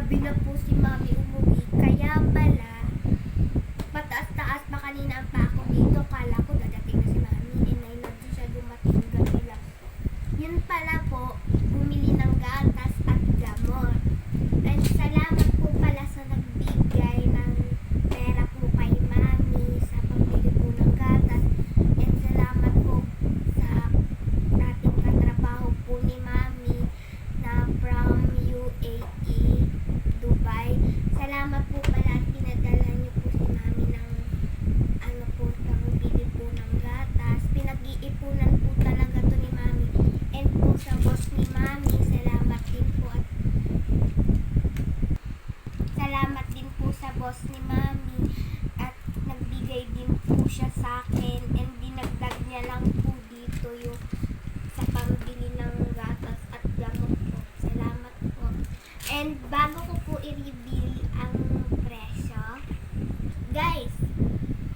gabi na po si Mami umuwi. Kaya pala, pataas-taas pa kanina ang pako dito. Kala ko dadating na si Mami. Inay na di siya dumating gabi lang. Yun pala po, bumili ng gatas at gamot. And salamat po pala sa nagbigay ng pera po kay Mami sa pambili po ng gatas. And salamat po sa dating katrabaho po ni Mami na from UAE, Dubai. Salamat po pala at pinadala niyo po si Mami ng pambili po ng gatas. Pinag-iipunan po talaga to ni Mami. And po sa boss ni Mami, salamat din po at salamat din po sa boss ni Mami at nagbigay din po siya sa akin and dinagdag niya lang po dito yung sa pambili ng gatas at gamot po. Salamat po. And bago ko po i-reveal ang presyo, guys,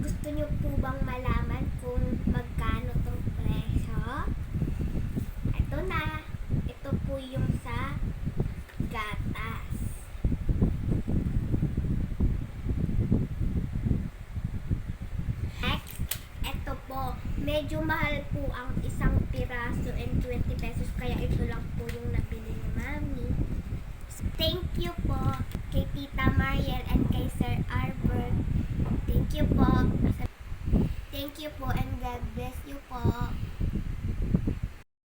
gusto niyo po bang malaman kung magkano tong presyo? Ito na. Ito po yung sa gatas. Next, ito po. Medyo mahal po ang isang piraso and 20 pesos. Kaya ito lang po yung nabili ni Mami. Thank you po kay Tita Mariel and kay Sir Albert. Thank you po. Thank you po and God bless you po.